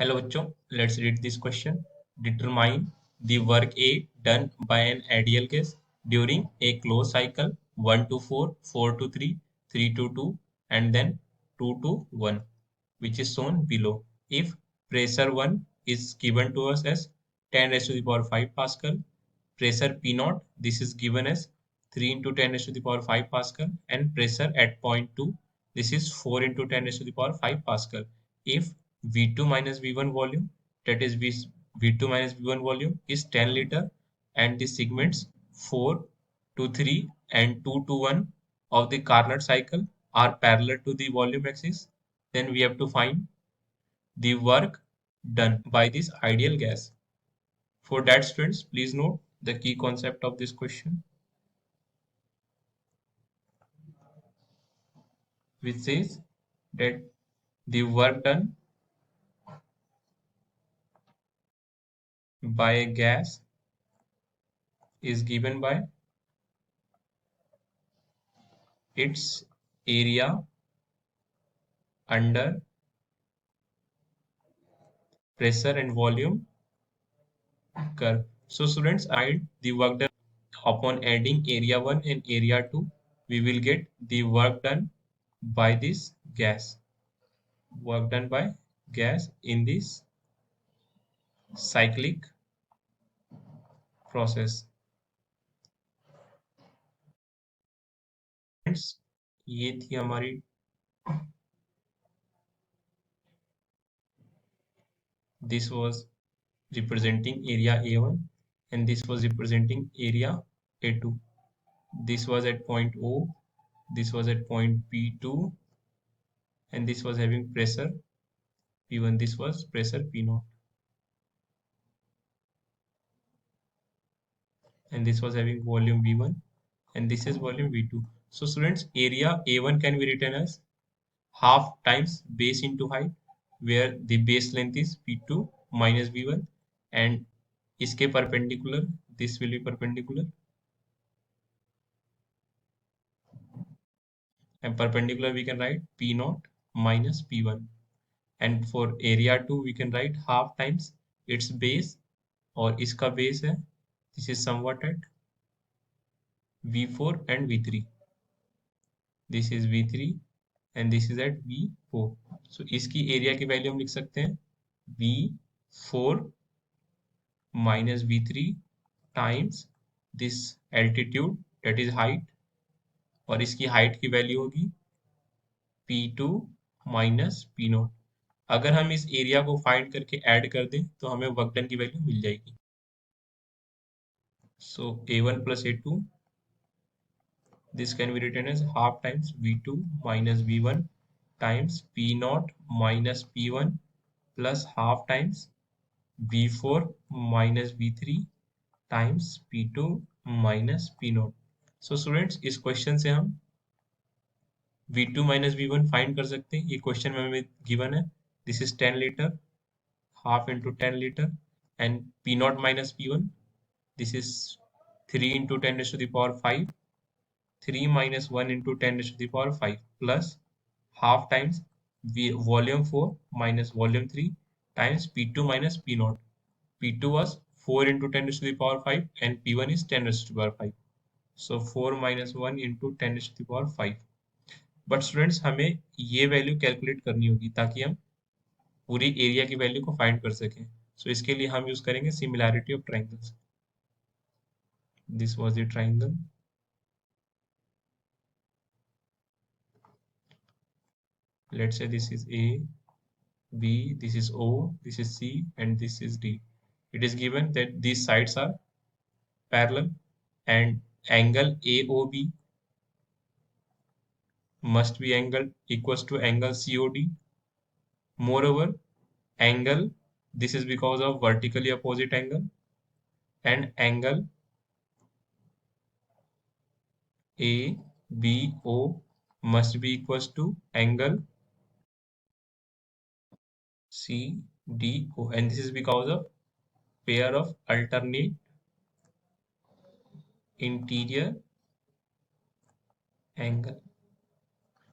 Hello बच्चों, let's read this question. Determine the work A done by an ideal gas during a closed cycle 1 to 4, 4 to 3, 3 to 2, and then 2 to 1, which is shown below. If pressure 1 is given to us as 10 raised to the power 5 Pascal, pressure P naught, this is given as 3 into 10 raised to the power 5 Pascal, and pressure at point 2, this is 4 into 10 raised to the power 5 Pascal. If V2 minus V1 volume, that is V2 minus V1 volume is 10 liter, and the segments 4 to 3 and 2 to 1 of the Carnot cycle are parallel to the volume axis, then we have to find the work done by this ideal gas. For that, students, please note the key concept of this question, which says that the work done by a gas is given by its area under pressure and volume curve. So students, add the work done upon adding area 1 and area 2, we will get the work done by this gas. Work done by gas in this cyclic process. Friends, ये थी हमारी this was representing area A1 and this was representing area A2. This was at point O, this was at point P2, and this was having pressure P1, this was pressure P0, and this was having volume V1, and this is volume V2. So students, area A1 can be written as half times base into height, where the base length is P2 minus V1, and इसके perpendicular, this will be perpendicular, and perpendicular we can write P0 minus P1, and for area 2 we can write half times its base, और इसका base है, this is somewhat at V4 and V3, this is V3 and this is at V4. So इसकी area की value हम लिख सकते हैं V4 minus V3 times this altitude, that is height, और इसकी height की वैल्यू होगी P2 minus P0. अगर हम इस एरिया को फाइंड करके ऐड कर दें तो हमें वर्क डन की वैल्यू मिल जाएगी. So A1 plus A2, this can be written as half times V2 minus V1 times P0 minus P1 plus half times V4 minus V3 times P2 minus P0. So students, इस question से हम V2 minus V1 find कर सकते हैं. ये question में हमें given है. This is 10 litre, half into 10 liter, and P0 minus P1, this is 3 into 10 raised to the power 5, 3 minus 1 into 10 raised to the power 5 plus half times volume 4 minus volume 3 times P2 minus P0. P2 was 4 into 10 raised to the power 5 and P1 is 10 raised to the power 5. So 4 minus 1 into 10 raised to the power 5. But students, हमें ये value calculate करनी होगी ताकि हम पूरी area की value को find कर सकें. सो इसके लिए हम यूज करेंगे similarity of triangles. This was the triangle. Let's say this is A, B, this is O, this is C, and this is D. It is given that these sides are parallel and angle AOB must be angle equals to angle COD. Moreover, angle, this is because of vertically opposite angle, and angle ABO must be equals to angle CDO, and this is because of pair of alternate interior angle.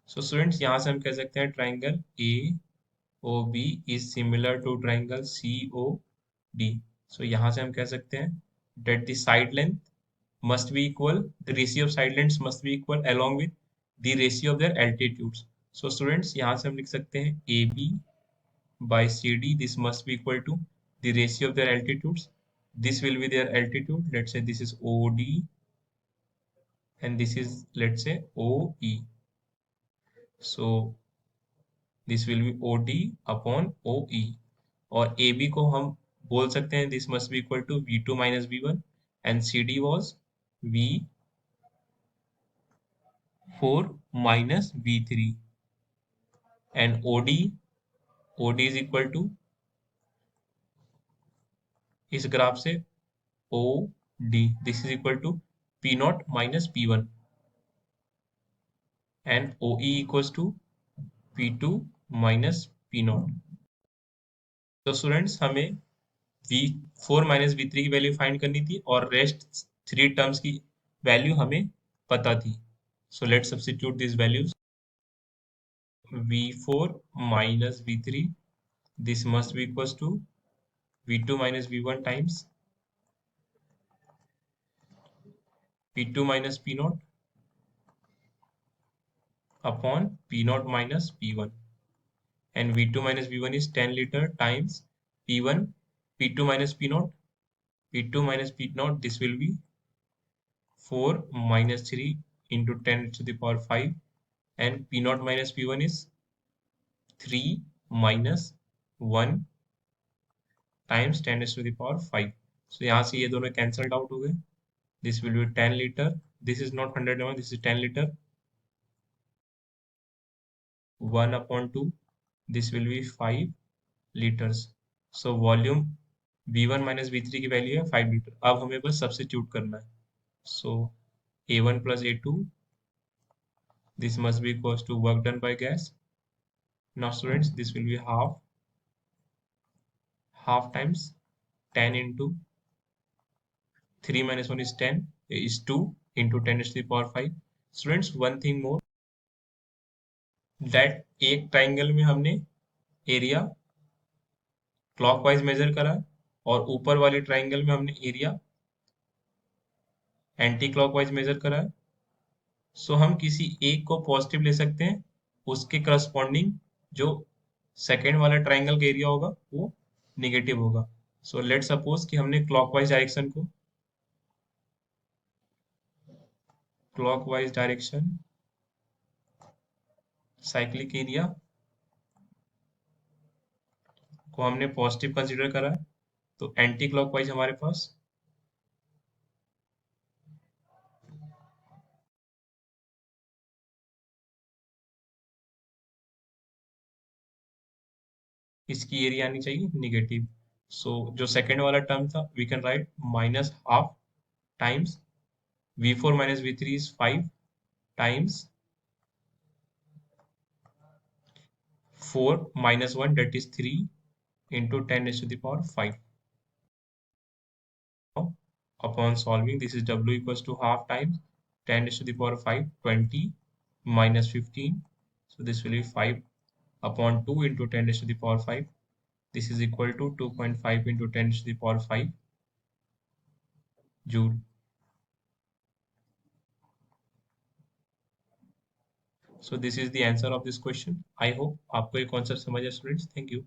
So students, यहाँ से हम कह सकते हैं triangle OB is similar to triangle COD. So यहाँ से हम कह सकते हैं that the side length must be equal, the ratio of side lengths must be equal along with the ratio of their altitudes. So students यहाँ से हम लिख सकते हैं AB by CD, this must be equal to the ratio of their altitudes. This will be their altitude. Let's say this is OD and this is, let's say, OE. So this will be OD upon OE. और AB को हम बोल सकते हैं this must be equal to V2 minus V1 and CD was V4 minus V3 and OD is equal to इस graph से OD, this is equal to P0 minus P1 and OE equals to P2 minus P0. तो students हमें V4 minus V3 की value find करनी थी और rest 3 terms की value हमें पता थी. So let's substitute these values. V4 minus V3, this must be equals to V2 minus V1 times P2 minus P0 upon P0 minus P1, and V2 minus V1 is 10 liter times P1 P2 minus P0, P2 minus P0, this will be 4 minus 3 into 10 to the power 5, and P0 minus P1 is 3 minus 1 times 10 to the power 5. So यहाँ से ये दोनों cancelled out हो गए. This will be 10 liter. This is not 100 ml, this is 10 liter. 1 upon 2, this will be 5 liters. So volume V1 minus V3 की value है 5 litre. अब हमें बस सब्स्टिट्यूट करना है. So A1 plus A2, this must be equals to work done by gas. Now students, this will be half times 10 into 3 minus 1 is 10 is 2 into 10 to the power 5. Students, one thing more, that एक triangle में हमने area clockwise major करा है और ऊपर वाले triangle में हमने एरिया एंटी क्लॉकवाइज मेजर करा है. सो हम किसी एक को पॉजिटिव ले सकते हैं, उसके करस्पॉन्डिंग जो सेकेंड वाला ट्राइंगल का एरिया होगा वो निगेटिव होगा. सो लेट सपोज कि हमने क्लॉकवाइज डायरेक्शन साइक्लिक एरिया को हमने पॉजिटिव कंसीडर करा है, तो एंटी क्लॉकवाइज हमारे पास इसकी एरिया आनी चाहिए निगेटिव. सो जो सेकेंड वाला टर्म था we can write minus half times V4 minus V3 is 5 times 4 minus 1, that is 3 into 10 raised to the power 5. Now, upon solving, this is W equals to half times 10 raised to the power 5, 20 minus 15. So this will be 5 upon 2 into 10 raised to the power 5. This is equal to 2.5 into 10 raised to the power 5 joule. So this is the answer of this question. I hope आपको ये concept समझ आया students. Thank you.